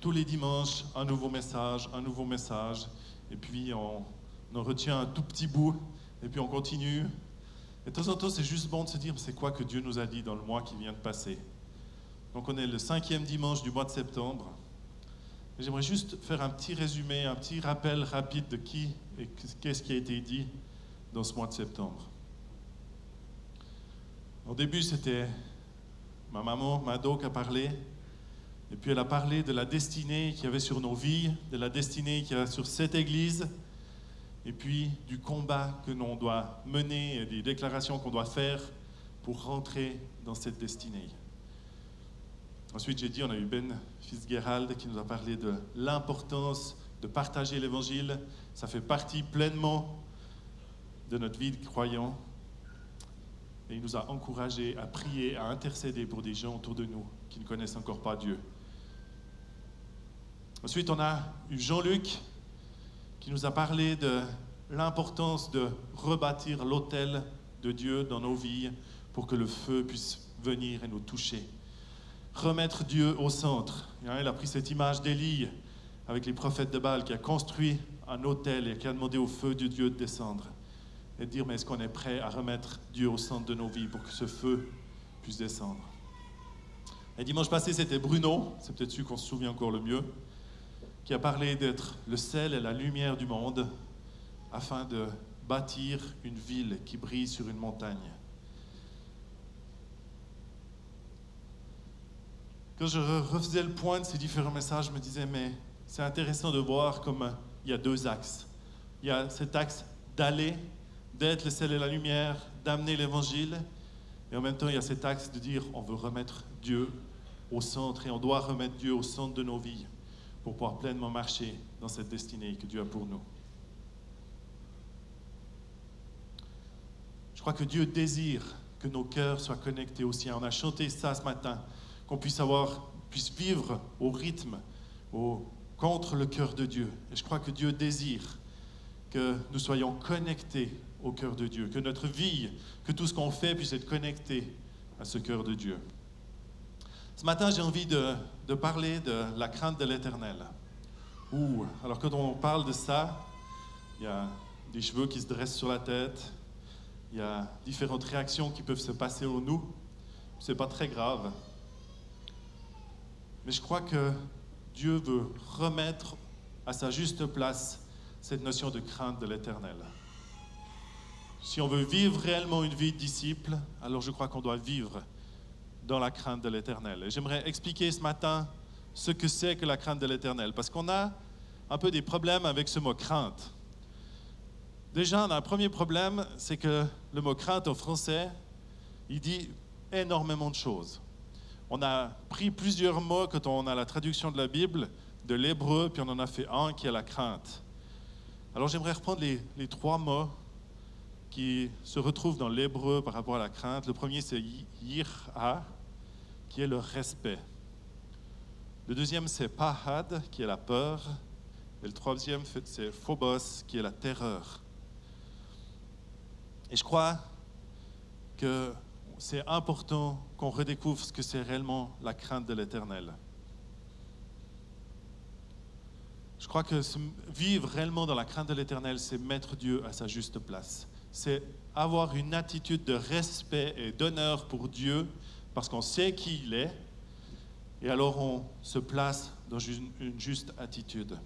tous les dimanches, un nouveau message, et puis on en retient un tout petit bout, et puis on continue. Et de temps en temps, c'est juste bon de se dire, c'est quoi que Dieu nous a dit dans le mois qui vient de passer. Donc on est le 5e dimanche du mois de septembre. Et j'aimerais juste faire un petit résumé, un petit rappel rapide de qui et qu'est-ce qui a été dit dans ce mois de septembre. Au début, c'était ma maman, Mado, qui a parlé. Et puis elle a parlé de la destinée qu'il y avait sur nos vies, de la destinée qu'il y a sur cette église, et puis du combat que l'on doit mener et des déclarations qu'on doit faire pour rentrer dans cette destinée. Ensuite, j'ai dit, on a eu Ben Fitzgerald qui nous a parlé de l'importance de partager l'évangile. Ça fait partie pleinement de notre vie de croyant. Et il nous a encouragés à prier, à intercéder pour des gens autour de nous qui ne connaissent encore pas Dieu. Ensuite, on a eu Jean-Luc qui nous a parlé de l'importance de rebâtir l'autel de Dieu dans nos vies pour que le feu puisse venir et nous toucher. Remettre Dieu au centre. Il a pris cette image d'Élie avec les prophètes de Baal qui a construit un autel et qui a demandé au feu de Dieu de descendre. Et de dire, mais est-ce qu'on est prêt à remettre Dieu au centre de nos vies pour que ce feu puisse descendre? Et dimanche passé, c'était Bruno, c'est peut-être celui qu'on se souvient encore le mieux, qui a parlé d'être le sel et la lumière du monde afin de bâtir une ville qui brille sur une montagne. Quand je refaisais le point de ces différents messages, je me disais, mais c'est intéressant de voir comme il y a deux axes. Il y a cet axe d'aller, d'être le sel et la lumière, d'amener l'évangile, et en même temps, il y a cet axe de dire, on veut remettre Dieu au centre, et on doit remettre Dieu au centre de nos vies pour pouvoir pleinement marcher dans cette destinée que Dieu a pour nous. Je crois que Dieu désire que nos cœurs soient connectés au sien. On a chanté ça ce matin, qu'on puisse vivre au rythme, contre le cœur de Dieu. Et je crois que Dieu désire que nous soyons connectés au cœur de Dieu, que notre vie, que tout ce qu'on fait puisse être connecté à ce cœur de Dieu. Ce matin, j'ai envie de parler de la crainte de l'Éternel. Alors quand on parle de ça, il y a des cheveux qui se dressent sur la tête, il y a différentes réactions qui peuvent se passer en nous. C'est pas très grave. Mais je crois que Dieu veut remettre à sa juste place cette notion de crainte de l'Éternel. Si on veut vivre réellement une vie de disciple, alors je crois qu'on doit vivre dans la crainte de l'Éternel. Et j'aimerais expliquer ce matin ce que c'est que la crainte de l'Éternel, parce qu'on a un peu des problèmes avec ce mot crainte. Déjà, on a un premier problème, c'est que le mot crainte au français, il dit énormément de choses. On a pris plusieurs mots quand on a la traduction de la Bible, de l'hébreu, puis on en a fait un qui est la crainte. Alors j'aimerais reprendre les trois mots qui se retrouvent dans l'hébreu par rapport à la crainte. Le premier, c'est yirah, qui est le respect. Le deuxième, c'est pahad, qui est la peur. Et le troisième, c'est phobos, qui est la terreur. Et je crois que c'est important qu'on redécouvre ce que c'est réellement la crainte de l'Éternel. Je crois que vivre réellement dans la crainte de l'Éternel, c'est mettre Dieu à sa juste place. C'est avoir une attitude de respect et d'honneur pour Dieu parce qu'on sait qui il est et alors on se place dans une juste attitude.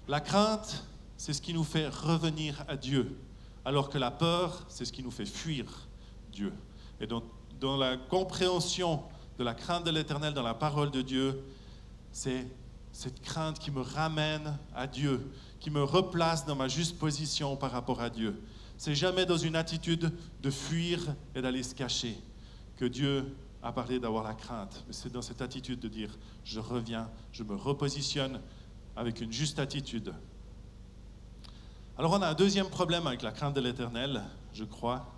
La crainte, c'est ce qui nous fait revenir à Dieu, alors que la peur, c'est ce qui nous fait fuir Dieu. Et donc, dans la compréhension de la crainte de l'Éternel, dans la parole de Dieu, c'est cette crainte qui me ramène à Dieu, qui me replace dans ma juste position par rapport à Dieu. C'est jamais dans une attitude de fuir et d'aller se cacher que Dieu a parlé d'avoir la crainte. Mais c'est dans cette attitude de dire, je reviens, je me repositionne avec une juste attitude. Alors on a un deuxième problème avec la crainte de l'Éternel, je crois,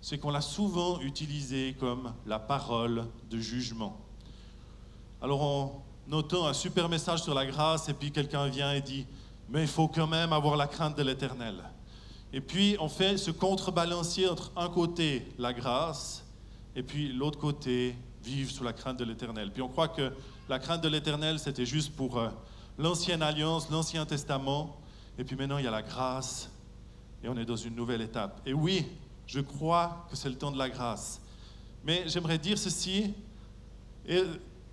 c'est qu'on l'a souvent utilisé comme la parole de jugement. Alors on entend un super message sur la grâce et puis quelqu'un vient et dit « mais il faut quand même avoir la crainte de l'Éternel ». Et puis on fait ce contrebalancier entre un côté la grâce et puis l'autre côté vivre sous la crainte de l'Éternel. Puis on croit que la crainte de l'Éternel, c'était juste pour l'ancienne alliance, l'Ancien Testament. Et puis maintenant, il y a la grâce et on est dans une nouvelle étape. Et oui, je crois que c'est le temps de la grâce. Mais j'aimerais dire ceci. Et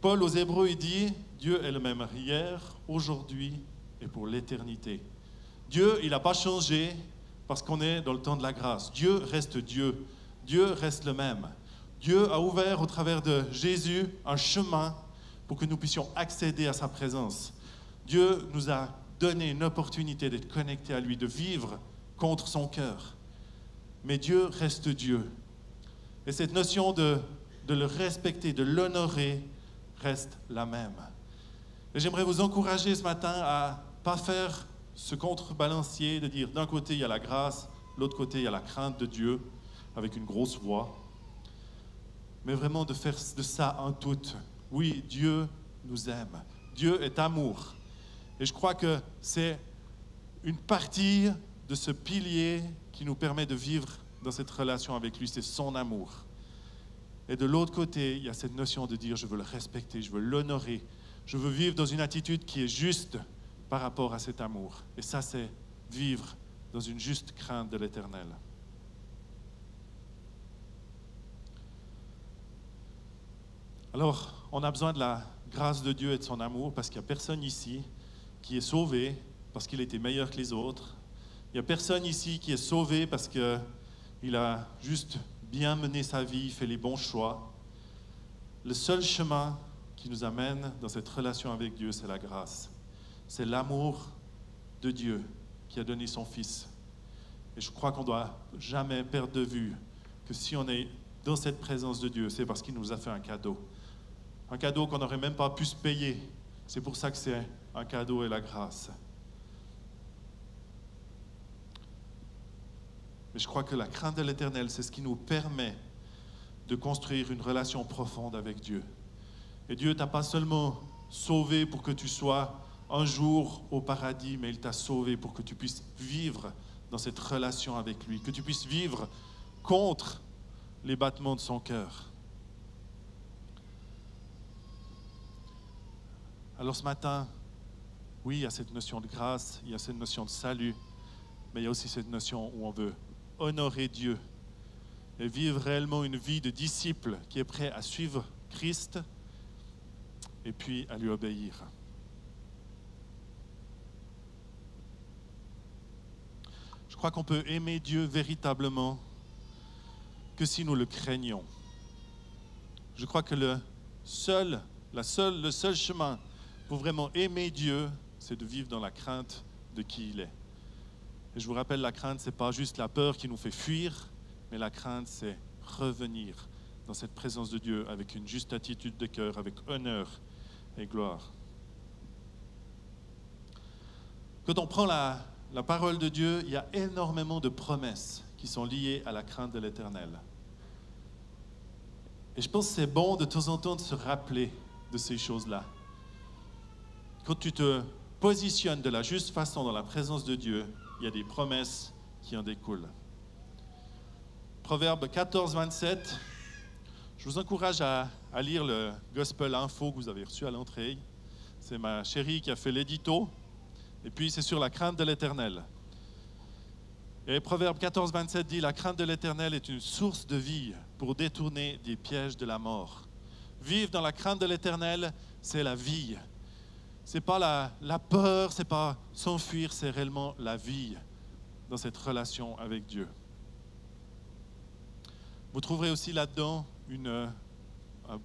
Paul aux Hébreux, il dit, Dieu est le même hier, aujourd'hui et pour l'éternité. Dieu, il n'a pas changé parce qu'on est dans le temps de la grâce. Dieu reste Dieu. Dieu reste le même. Dieu a ouvert au travers de Jésus un chemin pour que nous puissions accéder à sa présence. Dieu nous a donné une opportunité d'être connectés à lui, de vivre contre son cœur. Mais Dieu reste Dieu. Et cette notion de le respecter, de l'honorer, reste la même. Et j'aimerais vous encourager ce matin à ne pas faire ce contrebalancier, de dire d'un côté il y a la grâce, de l'autre côté il y a la crainte de Dieu, avec une grosse voix. Mais vraiment de faire de ça un tout. Oui, Dieu nous aime. Dieu est amour. Et je crois que c'est une partie de ce pilier qui nous permet de vivre dans cette relation avec lui, c'est son amour. Et de l'autre côté, il y a cette notion de dire je veux le respecter, je veux l'honorer, je veux vivre dans une attitude qui est juste par rapport à cet amour. Et ça, c'est vivre dans une juste crainte de l'Éternel. Alors, on a besoin de la grâce de Dieu et de son amour parce qu'il n'y a personne ici qui est sauvé parce qu'il était meilleur que les autres. Il n'y a personne ici qui est sauvé parce qu'il a juste bien mené sa vie, fait les bons choix. Le seul chemin qui nous amène dans cette relation avec Dieu, c'est la grâce. C'est l'amour de Dieu qui a donné son Fils. Et je crois qu'on ne doit jamais perdre de vue que si on est dans cette présence de Dieu, c'est parce qu'il nous a fait un cadeau. Un cadeau qu'on n'aurait même pas pu se payer. C'est pour ça que c'est un cadeau et la grâce. Mais je crois que la crainte de l'Éternel, c'est ce qui nous permet de construire une relation profonde avec Dieu. Et Dieu t'a pas seulement sauvé pour que tu sois un jour au paradis, mais il t'a sauvé pour que tu puisses vivre dans cette relation avec lui, que tu puisses vivre contre les battements de son cœur. Alors ce matin, oui, il y a cette notion de grâce, il y a cette notion de salut, mais il y a aussi cette notion où on veut honorer Dieu et vivre réellement une vie de disciple qui est prêt à suivre Christ et puis à lui obéir. Je crois qu'on peut aimer Dieu véritablement que si nous le craignons. Je crois que le seul chemin pour vraiment aimer Dieu, c'est de vivre dans la crainte de qui il est. Et je vous rappelle, la crainte, ce n'est pas juste la peur qui nous fait fuir, mais la crainte, c'est revenir dans cette présence de Dieu avec une juste attitude de cœur, avec honneur et gloire. Quand on prend la parole de Dieu, il y a énormément de promesses qui sont liées à la crainte de l'Éternel. Et je pense que c'est bon de temps en temps de se rappeler de ces choses-là. Quand tu te positionnes de la juste façon dans la présence de Dieu, il y a des promesses qui en découlent. Proverbe 14, 27. Je vous encourage à lire le Gospel Info que vous avez reçu à l'entrée. C'est ma chérie qui a fait l'édito. Et puis c'est sur la crainte de l'Éternel. Et Proverbe 14, 27 dit « La crainte de l'Éternel est une source de vie pour détourner des pièges de la mort. » Vivre dans la crainte de l'Éternel, c'est la vie. Ce n'est pas la peur, ce n'est pas s'enfuir, c'est réellement la vie dans cette relation avec Dieu. Vous trouverez aussi là-dedans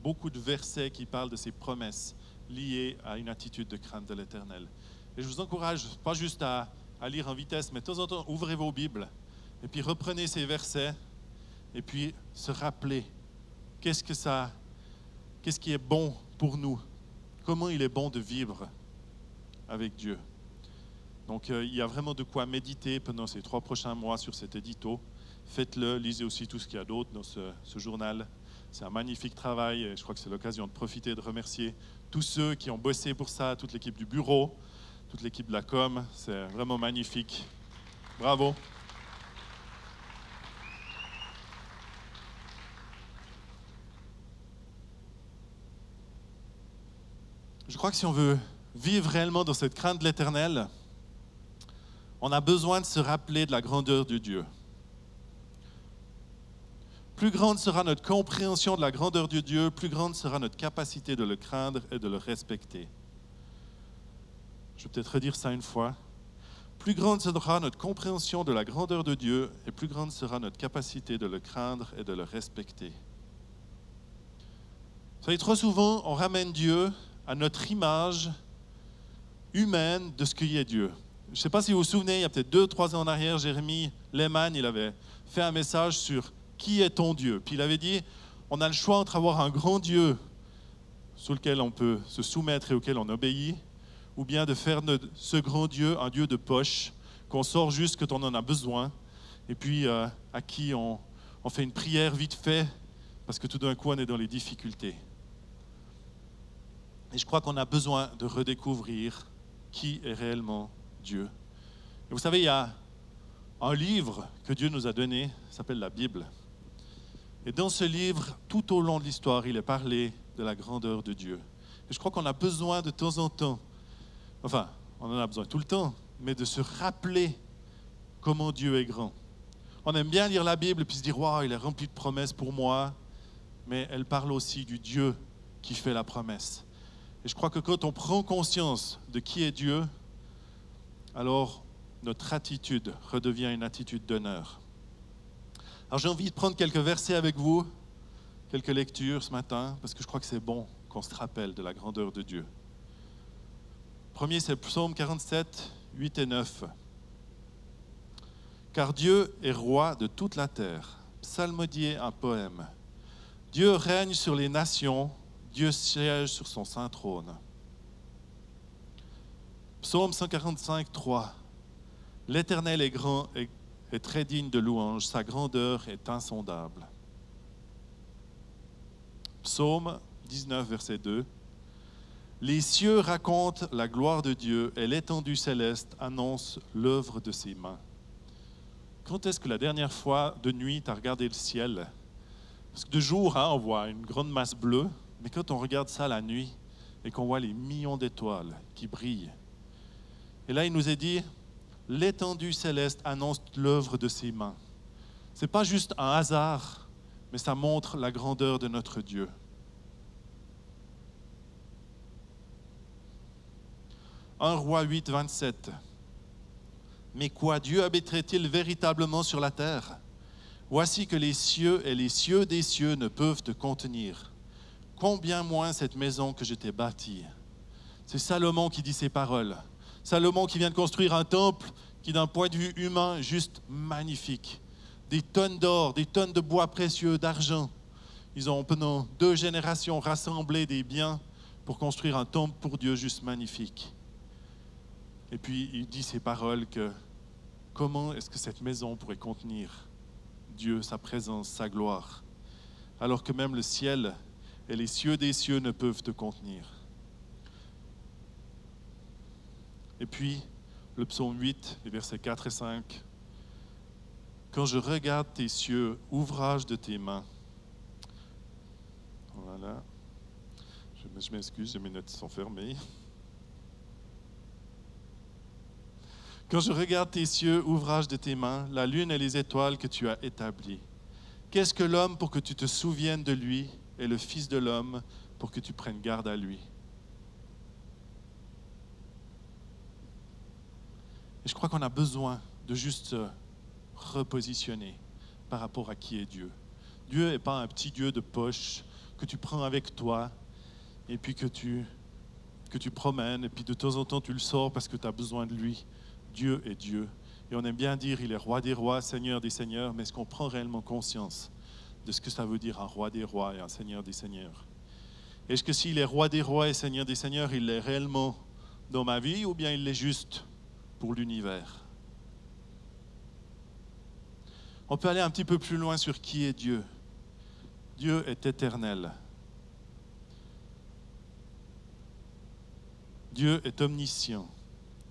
beaucoup de versets qui parlent de ces promesses liées à une attitude de crainte de l'Éternel. Et je vous encourage, pas juste à lire en vitesse, mais de temps en temps, ouvrez vos Bibles et puis reprenez ces versets et puis se rappeler qu'est-ce qui est bon pour nous, comment il est bon de vivre avec Dieu. Donc, il y a vraiment de quoi méditer pendant ces 3 prochains mois sur cet édito. Faites-le, lisez aussi tout ce qu'il y a d'autre dans ce journal. C'est un magnifique travail et je crois que c'est l'occasion de profiter et de remercier tous ceux qui ont bossé pour ça, toute l'équipe du bureau, toute l'équipe de la com. C'est vraiment magnifique. Bravo. Je crois que si on veut vivre réellement dans cette crainte de l'Éternel, on a besoin de se rappeler de la grandeur de Dieu. Plus grande sera notre compréhension de la grandeur de Dieu, plus grande sera notre capacité de le craindre et de le respecter. Je vais peut-être redire ça une fois. Plus grande sera notre compréhension de la grandeur de Dieu et plus grande sera notre capacité de le craindre et de le respecter. Vous savez, trop souvent, on ramène Dieu à notre image humaine de ce qu'est Dieu. Je ne sais pas si vous vous souvenez, il y a peut-être 2-3 ans en arrière, Jérémie Lehman, il avait fait un message sur qui est ton Dieu. Puis il avait dit, on a le choix entre avoir un grand Dieu sous lequel on peut se soumettre et auquel on obéit, ou bien de faire de ce grand Dieu un Dieu de poche, qu'on sort juste quand on en a besoin, et puis à qui on fait une prière vite fait, parce que tout d'un coup on est dans les difficultés. Et je crois qu'on a besoin de redécouvrir qui est réellement Dieu. Et vous savez, il y a un livre que Dieu nous a donné, ça s'appelle la Bible. Et dans ce livre, tout au long de l'histoire, il est parlé de la grandeur de Dieu. Et je crois qu'on a besoin de temps en temps, enfin, on en a besoin tout le temps, mais de se rappeler comment Dieu est grand. On aime bien lire la Bible et puis se dire « Waouh, il est rempli de promesses pour moi », mais elle parle aussi du Dieu qui fait la promesse. Et je crois que quand on prend conscience de qui est Dieu, alors notre attitude redevient une attitude d'honneur. Alors j'ai envie de prendre quelques versets avec vous, quelques lectures ce matin, parce que je crois que c'est bon qu'on se rappelle de la grandeur de Dieu. Premier, c'est Psaume 47, 8 et 9. « Car Dieu est roi de toute la terre. » Psalmodier un poème. « Dieu règne sur les nations. Dieu siège sur son saint trône. » Psaume 145, 3. « L'Éternel est grand et très digne de louange. Sa grandeur est insondable. » Psaume 19, verset 2. « Les cieux racontent la gloire de Dieu et l'étendue céleste annonce l'œuvre de ses mains. » Quand est-ce que la dernière fois de nuit tu as regardé le ciel? Parce que de jour, on voit une grande masse bleue, mais quand on regarde ça la nuit et qu'on voit les millions d'étoiles qui brillent, et là il nous est dit, l'étendue céleste annonce l'œuvre de ses mains. Ce n'est pas juste un hasard, mais ça montre la grandeur de notre Dieu. Un Roi 8, 27. « Mais quoi, Dieu habiterait-il véritablement sur la terre? Voici que les cieux et les cieux des cieux ne peuvent te contenir. Combien moins cette maison que je t'ai bâtie. » C'est Salomon qui dit ces paroles. Salomon qui vient de construire un temple qui, d'un point de vue humain, est juste magnifique. Des tonnes d'or, des tonnes de bois précieux, d'argent. Ils ont, pendant 2 générations, rassemblé des biens pour construire un temple pour Dieu juste magnifique. Et puis, il dit ces paroles que comment est-ce que cette maison pourrait contenir Dieu, sa présence, sa gloire, alors que même le ciel et les cieux des cieux ne peuvent te contenir. Et puis, le psaume 8, les versets 4 et 5. « Quand je regarde tes cieux, ouvrage de tes mains. » Voilà. Je m'excuse, mes notes sont fermées. « Quand je regarde tes cieux, ouvrage de tes mains, la lune et les étoiles que tu as établies. Qu'est-ce que l'homme pour que tu te souviennes de lui, et le Fils de l'homme pour que tu prennes garde à lui? » Et je crois qu'on a besoin de juste se repositionner par rapport à qui est Dieu. Dieu n'est pas un petit Dieu de poche que tu prends avec toi et puis que tu promènes et puis de temps en temps tu le sors parce que tu as besoin de lui. Dieu est Dieu. Et on aime bien dire il est roi des rois, seigneur des seigneurs, mais est-ce qu'on prend réellement conscience de ce que ça veut dire un roi des rois et un seigneur des seigneurs? Est-ce que s'il est roi des rois et seigneur des seigneurs, il l'est réellement dans ma vie ou bien il l'est juste pour l'univers? On peut aller un petit peu plus loin sur qui est Dieu. Dieu est éternel. Dieu est omniscient.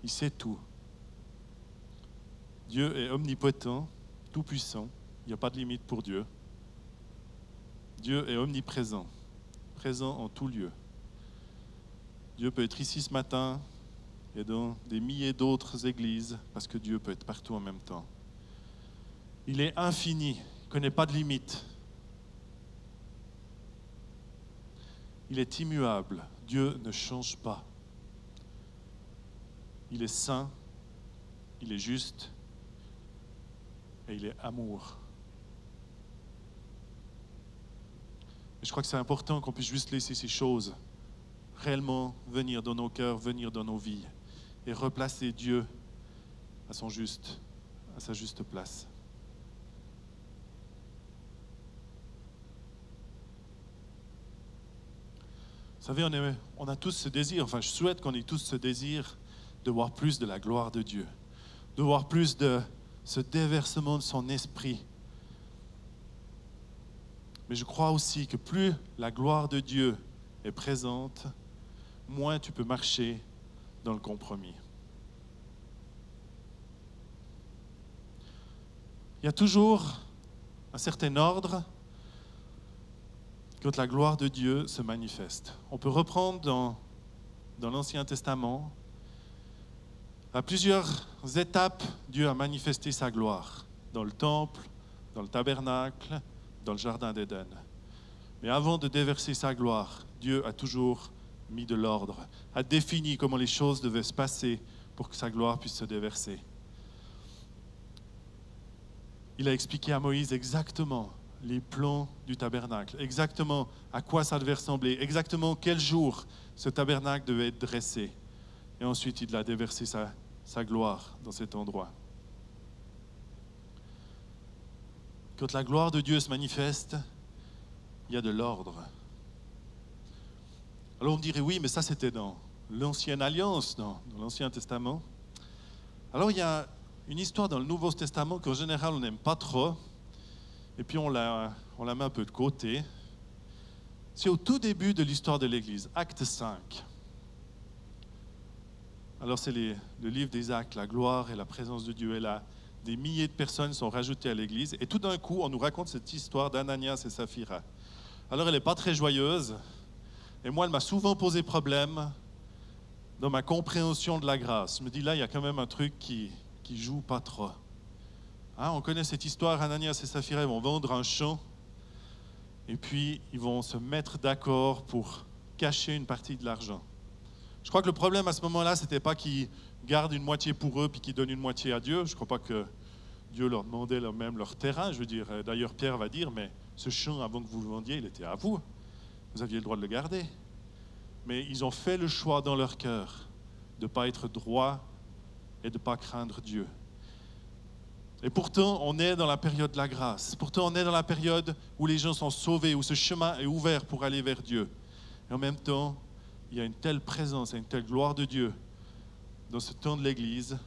Il sait tout. Dieu est omnipotent, tout-puissant. Il n'y a pas de limite pour Dieu. Dieu est omniprésent, présent en tout lieu. Dieu peut être ici ce matin et dans des milliers d'autres églises, parce que Dieu peut être partout en même temps. Il est infini, il ne connaît pas de limite. Il est immuable, Dieu ne change pas. Il est saint, il est juste et il est amour. Et je crois que c'est important qu'on puisse juste laisser ces choses réellement venir dans nos cœurs, venir dans nos vies et replacer Dieu à sa juste place. Vous savez, on a tous ce désir, enfin je souhaite qu'on ait tous ce désir de voir plus de la gloire de Dieu, de voir plus de ce déversement de son esprit. Mais je crois aussi que plus la gloire de Dieu est présente, moins tu peux marcher dans le compromis. Il y a toujours un certain ordre quand la gloire de Dieu se manifeste. On peut reprendre dans l'Ancien Testament, à plusieurs étapes, Dieu a manifesté sa gloire, dans le temple, dans le tabernacle, dans le jardin d'Éden. Mais avant de déverser sa gloire, Dieu a toujours mis de l'ordre, a défini comment les choses devaient se passer pour que sa gloire puisse se déverser. Il a expliqué à Moïse exactement les plans du tabernacle, exactement à quoi ça devait ressembler, exactement quel jour ce tabernacle devait être dressé. Et ensuite, il a déversé sa gloire dans cet endroit. Quand la gloire de Dieu se manifeste, il y a de l'ordre. Alors on me dirait, oui, mais ça c'était dans l'Ancienne Alliance, dans l'Ancien Testament. Alors il y a une histoire dans le Nouveau Testament qu'en général on n'aime pas trop, et puis on la met un peu de côté. C'est au tout début de l'histoire de l'Église, Acte 5. Alors c'est le livre des Actes, la gloire et la présence de Dieu est là. Des milliers de personnes sont rajoutées à l'Église, et tout d'un coup on nous raconte cette histoire d'Ananias et Saphira. Alors elle n'est pas très joyeuse, et moi elle m'a souvent posé problème dans ma compréhension de la grâce. Je me dis là, il y a quand même un truc qui joue pas trop. Hein, on connaît cette histoire, Ananias et Saphira vont vendre un champ et puis ils vont se mettre d'accord pour cacher une partie de l'argent. Je crois que le problème à ce moment-là, c'était pas qu'ils gardent une moitié pour eux puis qu'ils donnent une moitié à Dieu. Je ne crois pas que Dieu leur demandait même leur terrain. Je veux dire, d'ailleurs Pierre va dire, mais ce champ, avant que vous le vendiez, il était à vous. Vous aviez le droit de le garder. Mais ils ont fait le choix dans leur cœur de ne pas être droit et de ne pas craindre Dieu. Et pourtant, on est dans la période de la grâce. Pourtant, on est dans la période où les gens sont sauvés, où ce chemin est ouvert pour aller vers Dieu. Et en même temps, il y a une telle présence et une telle gloire de Dieu dans ce temps de l'Église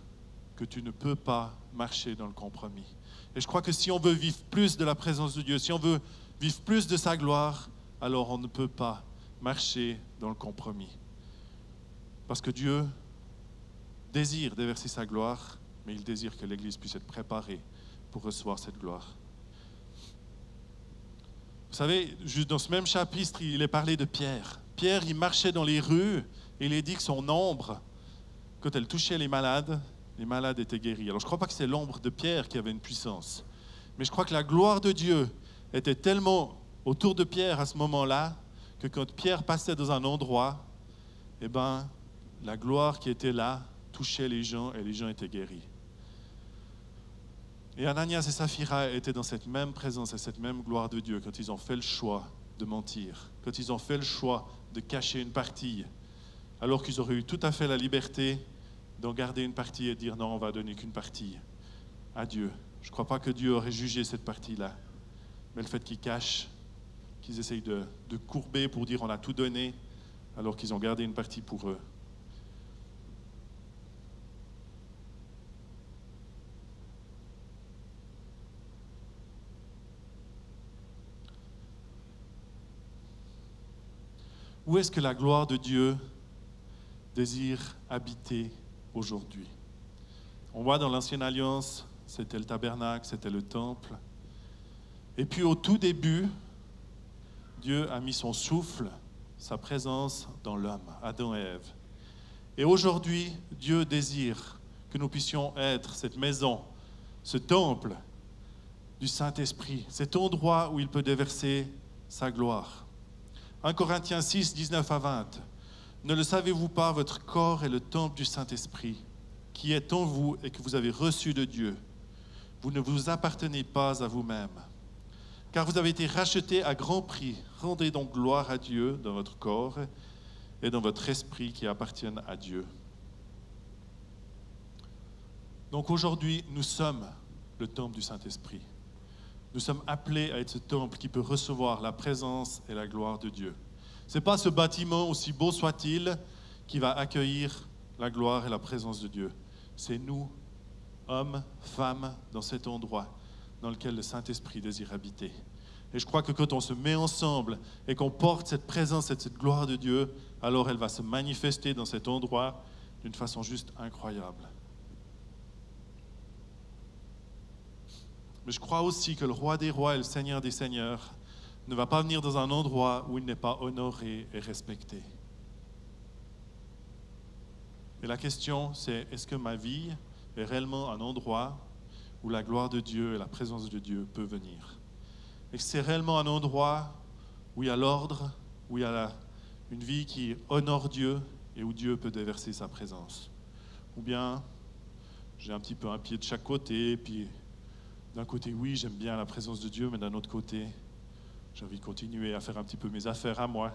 que tu ne peux pas marcher dans le compromis. Et je crois que si on veut vivre plus de la présence de Dieu, si on veut vivre plus de sa gloire, alors on ne peut pas marcher dans le compromis. Parce que Dieu désire déverser sa gloire, mais il désire que l'Église puisse être préparée pour recevoir cette gloire. Vous savez, juste dans ce même chapitre, il est parlé de Pierre. Pierre, il marchait dans les rues et il est dit que son ombre, quand elle touchait les malades étaient guéris. Alors je ne crois pas que c'est l'ombre de Pierre qui avait une puissance, mais je crois que la gloire de Dieu était tellement autour de Pierre à ce moment-là que quand Pierre passait dans un endroit, eh ben, la gloire qui était là touchait les gens et les gens étaient guéris. Et Ananias et Saphira étaient dans cette même présence et cette même gloire de Dieu quand ils ont fait le choix de mentir, quand ils ont fait le choix de cacher une partie, alors qu'ils auraient eu tout à fait la liberté d'en garder une partie et de dire non, on va donner qu'une partie à Dieu. Je ne crois pas que Dieu aurait jugé cette partie-là, mais le fait qu'ils cachent, qu'ils essayent de courber pour dire on a tout donné, alors qu'ils ont gardé une partie pour eux. Où est-ce que la gloire de Dieu désire habiter aujourd'hui? On voit dans l'Ancienne Alliance, c'était le tabernacle, c'était le temple. Et puis au tout début, Dieu a mis son souffle sa présence dans l'homme, Adam et Ève. Et aujourd'hui, Dieu désire que nous puissions être cette maison, ce temple du Saint-Esprit, cet endroit où il peut déverser sa gloire. 1 Corinthiens 6, 19 à 20. Ne le savez-vous pas, votre corps est le temple du Saint-Esprit, qui est en vous et que vous avez reçu de Dieu. Vous ne vous appartenez pas à vous-même, car vous avez été rachetés à grand prix. Rendez donc gloire à Dieu dans votre corps et dans votre esprit qui appartiennent à Dieu. Donc aujourd'hui, nous sommes le temple du Saint-Esprit. Nous sommes appelés à être ce temple qui peut recevoir la présence et la gloire de Dieu. Ce n'est pas ce bâtiment, aussi beau soit-il, qui va accueillir la gloire et la présence de Dieu. C'est nous, hommes, femmes, dans cet endroit dans lequel le Saint-Esprit désire habiter. Et je crois que quand on se met ensemble et qu'on porte cette présence et cette gloire de Dieu, alors elle va se manifester dans cet endroit d'une façon juste incroyable. Mais je crois aussi que le roi des rois et le seigneur des seigneurs ne va pas venir dans un endroit où il n'est pas honoré et respecté. Et la question, c'est est-ce que ma vie est réellement un endroit où la gloire de Dieu et la présence de Dieu peut venir? Est-ce que c'est réellement un endroit où il y a l'ordre, où il y a une vie qui honore Dieu et où Dieu peut déverser sa présence? Ou bien j'ai un petit peu un pied de chaque côté, puis d'un côté, oui, j'aime bien la présence de Dieu, mais d'un autre côté, j'ai envie de continuer à faire un petit peu mes affaires à moi.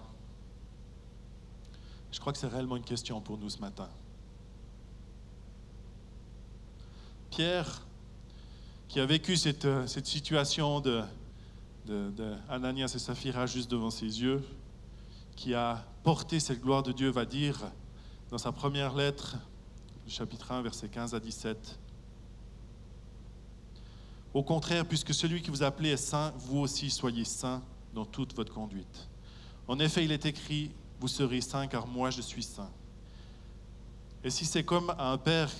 Je crois que c'est réellement une question pour nous ce matin. Pierre, qui a vécu cette situation de Ananias et Saphira juste devant ses yeux, qui a porté cette gloire de Dieu, va dire dans sa première lettre, chapitre 1, versets 15 à 17, « Au contraire, puisque celui qui vous a appelé est saint, vous aussi soyez saints dans toute votre conduite. En effet, il est écrit, vous serez saints car moi je suis saint. Et si c'est comme à un père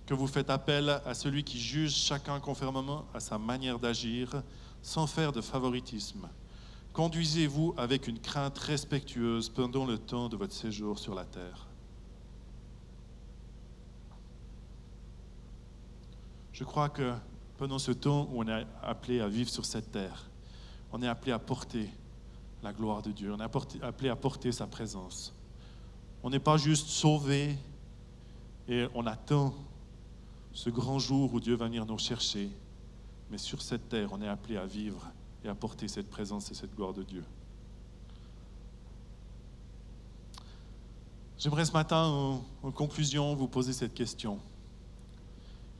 que vous faites appel à celui qui juge chacun conformément à sa manière d'agir, sans faire de favoritisme, conduisez-vous avec une crainte respectueuse pendant le temps de votre séjour sur la terre. » Je crois que pendant ce temps où on est appelé à vivre sur cette terre, on est appelé à porter la gloire de Dieu, on est appelé à porter sa présence. On n'est pas juste sauvé et on attend ce grand jour où Dieu va venir nous chercher, mais sur cette terre, on est appelé à vivre et à porter cette présence et cette gloire de Dieu. J'aimerais ce matin, en conclusion, vous poser cette question.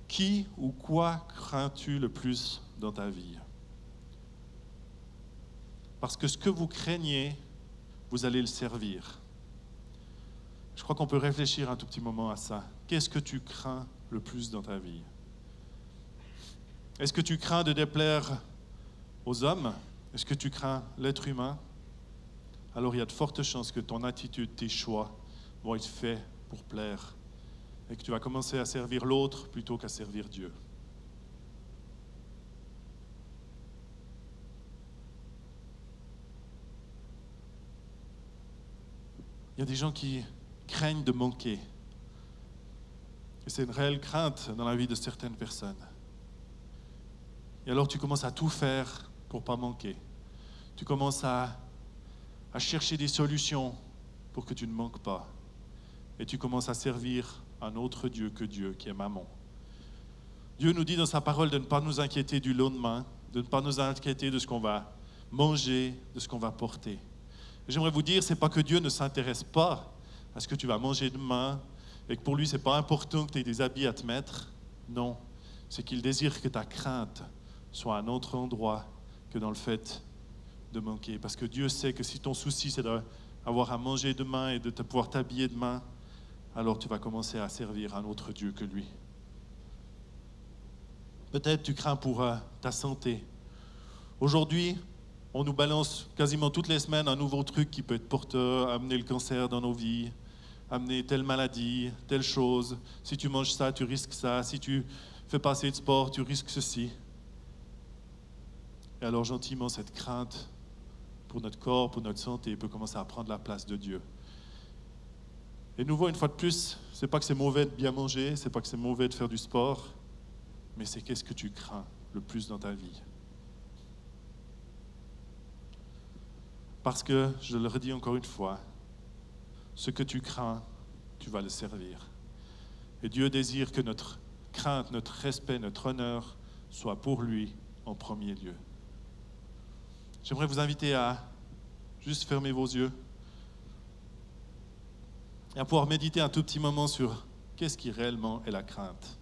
Qui ou quoi crains-tu le plus dans ta vie? Parce que ce que vous craignez, vous allez le servir. Je crois qu'on peut réfléchir un tout petit moment à ça. Qu'est-ce que tu crains le plus dans ta vie? Est-ce que tu crains de déplaire aux hommes? Est-ce que tu crains l'être humain? Alors il y a de fortes chances que ton attitude, tes choix vont être faits pour plaire et que tu vas commencer à servir l'autre plutôt qu'à servir Dieu. Il y a des gens qui craignent de manquer. Et c'est une réelle crainte dans la vie de certaines personnes. Et alors tu commences à tout faire pour ne pas manquer. Tu commences à chercher des solutions pour que tu ne manques pas. Et tu commences à servir un autre Dieu que Dieu, qui est Mammon. Dieu nous dit dans sa parole de ne pas nous inquiéter du lendemain, de ne pas nous inquiéter de ce qu'on va manger, de ce qu'on va porter. Et j'aimerais vous dire, ce n'est pas que Dieu ne s'intéresse pas à ce que tu vas manger demain et que pour lui, ce n'est pas important que tu aies des habits à te mettre. Non, c'est qu'il désire que ta crainte soit à un autre endroit que dans le fait de manquer. Parce que Dieu sait que si ton souci, c'est d'avoir à manger demain et de pouvoir t'habiller demain, alors tu vas commencer à servir un autre Dieu que lui. Peut-être tu crains pour ta santé. Aujourd'hui, on nous balance quasiment toutes les semaines un nouveau truc qui peut être porteur, amener le cancer dans nos vies, amener telle maladie, telle chose. Si tu manges ça, tu risques ça. Si tu fais pas assez de sport, tu risques ceci. Et alors gentiment, cette crainte pour notre corps, pour notre santé, peut commencer à prendre la place de Dieu. Et nouveau, une fois de plus, c'est pas que c'est mauvais de bien manger, c'est pas que c'est mauvais de faire du sport, mais c'est qu'est-ce que tu crains le plus dans ta vie. Parce que, je le redis encore une fois, ce que tu crains, tu vas le servir. Et Dieu désire que notre crainte, notre respect, notre honneur soit pour lui en premier lieu. J'aimerais vous inviter à juste fermer vos yeux et à pouvoir méditer un tout petit moment sur qu'est-ce qui réellement est la crainte.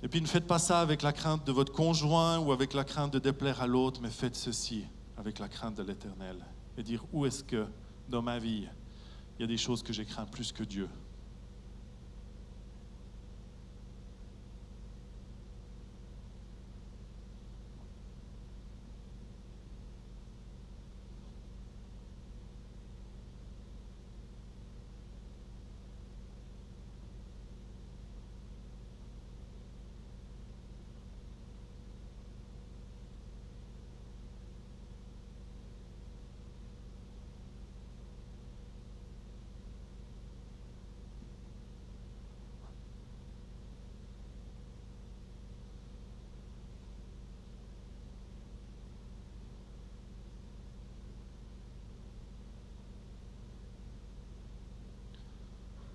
Et puis ne faites pas ça avec la crainte de votre conjoint ou avec la crainte de déplaire à l'autre, mais faites ceci avec la crainte de l'Éternel. Et dire où est-ce que dans ma vie, il y a des choses que j'ai craint plus que Dieu.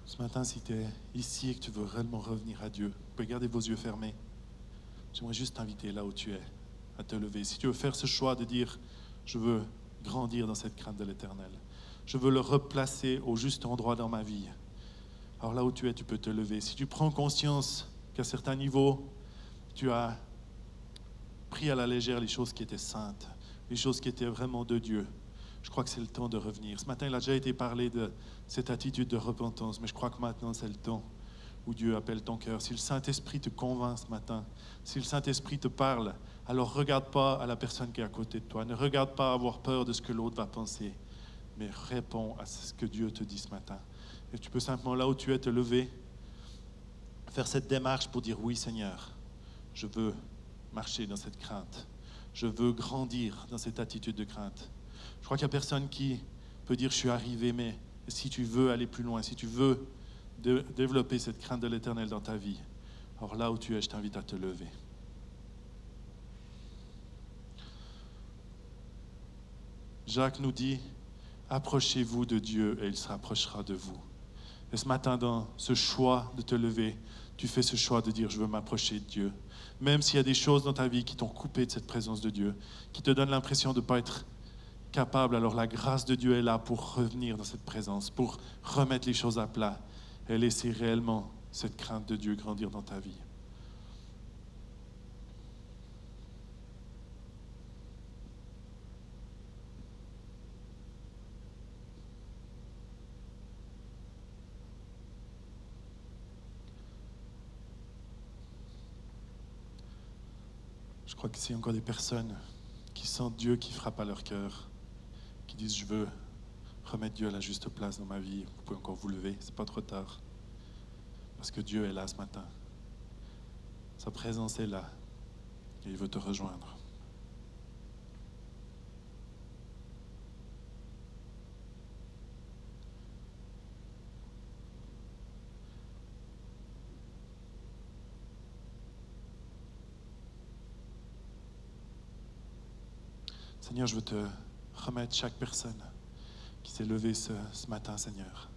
Ce matin, si tu es ici et que tu veux réellement revenir à Dieu, vous pouvez garder vos yeux fermés. J'aimerais juste t'inviter là où tu es, à te lever. Si tu veux faire ce choix de dire, je veux grandir dans cette crainte de l'Éternel, je veux le replacer au juste endroit dans ma vie. Alors là où tu es, tu peux te lever. Si tu prends conscience qu'à certains niveaux, tu as pris à la légère les choses qui étaient saintes, les choses qui étaient vraiment de Dieu, je crois que c'est le temps de revenir. Ce matin, il a déjà été parlé de cette attitude de repentance, mais je crois que maintenant, c'est le temps où Dieu appelle ton cœur. Si le Saint-Esprit te convainc ce matin, si le Saint-Esprit te parle, alors regarde pas à la personne qui est à côté de toi. Ne regarde pas à avoir peur de ce que l'autre va penser, mais réponds à ce que Dieu te dit ce matin. Et tu peux simplement, là où tu es, te lever, faire cette démarche pour dire, oui Seigneur, je veux marcher dans cette crainte. Je veux grandir dans cette attitude de crainte. Je crois qu'il n'y a personne qui peut dire, je suis arrivé, mais si tu veux aller plus loin, si tu veux développer cette crainte de l'Éternel dans ta vie, alors là où tu es, je t'invite à te lever. Jacques nous dit, approchez-vous de Dieu et il se rapprochera de vous. Et ce matin, dans ce choix de te lever, tu fais ce choix de dire, je veux m'approcher de Dieu. Même s'il y a des choses dans ta vie qui t'ont coupé de cette présence de Dieu, qui te donnent l'impression de ne pas être capable, alors la grâce de Dieu est là pour revenir dans cette présence, pour remettre les choses à plat et laisser réellement cette crainte de Dieu grandir dans ta vie. Je crois que s'il y a encore des personnes qui sentent Dieu qui frappe à leur cœur, qui disent je veux remettre Dieu à la juste place dans ma vie, vous pouvez encore vous lever, c'est pas trop tard. Parce que Dieu est là ce matin. Sa présence est là et il veut te rejoindre. Seigneur, je veux te remettre chaque personne qui s'est levée ce matin, Seigneur.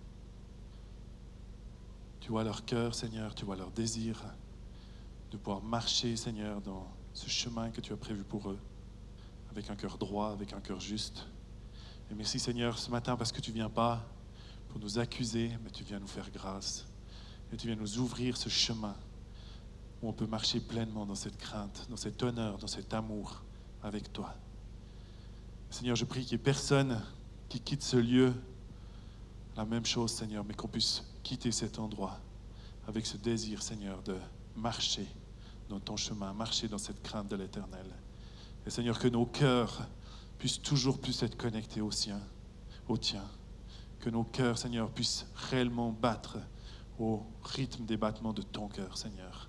Tu vois leur cœur, Seigneur, tu vois leur désir de pouvoir marcher, Seigneur, dans ce chemin que tu as prévu pour eux, avec un cœur droit, avec un cœur juste. Et merci, Seigneur, ce matin, parce que tu ne viens pas pour nous accuser, mais tu viens nous faire grâce. Et tu viens nous ouvrir ce chemin où on peut marcher pleinement dans cette crainte, dans cet honneur, dans cet amour avec toi. Seigneur, je prie qu'il n'y ait personne qui quitte ce lieu, la même chose, Seigneur, mais qu'on puisse quitter cet endroit avec ce désir, Seigneur, de marcher dans ton chemin, marcher dans cette crainte de l'Éternel. Et Seigneur, que nos cœurs puissent toujours plus être connectés au tien. Que nos cœurs, Seigneur, puissent réellement battre au rythme des battements de ton cœur, Seigneur.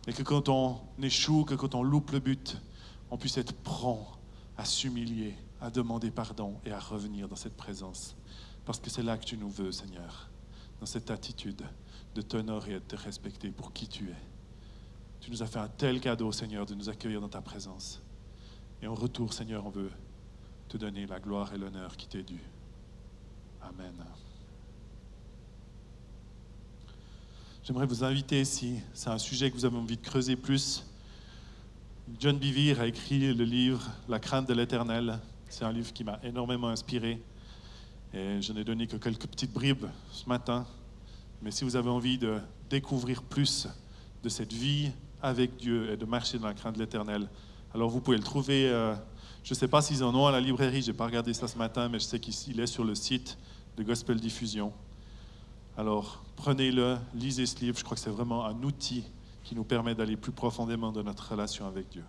Et que quand on échoue, que quand on loupe le but, on puisse être prompt à s'humilier, à demander pardon et à revenir dans cette présence. Parce que c'est là que tu nous veux, Seigneur, dans cette attitude de t'honorer et de te respecter pour qui tu es. Tu nous as fait un tel cadeau, Seigneur, de nous accueillir dans ta présence. Et en retour, Seigneur, on veut te donner la gloire et l'honneur qui t'est dû. Amen. J'aimerais vous inviter, si c'est un sujet que vous avez envie de creuser plus, John Bevere a écrit le livre « La crainte de l'Éternel ». C'est un livre qui m'a énormément inspiré. Et je n'ai donné que quelques petites bribes ce matin. Mais si vous avez envie de découvrir plus de cette vie avec Dieu et de marcher dans la crainte de l'Éternel, alors vous pouvez le trouver, je ne sais pas s'ils en ont à la librairie, je n'ai pas regardé ça ce matin, mais je sais qu'il est sur le site de Gospel Diffusion. Alors prenez-le, lisez ce livre, je crois que c'est vraiment un outil qui nous permet d'aller plus profondément dans notre relation avec Dieu.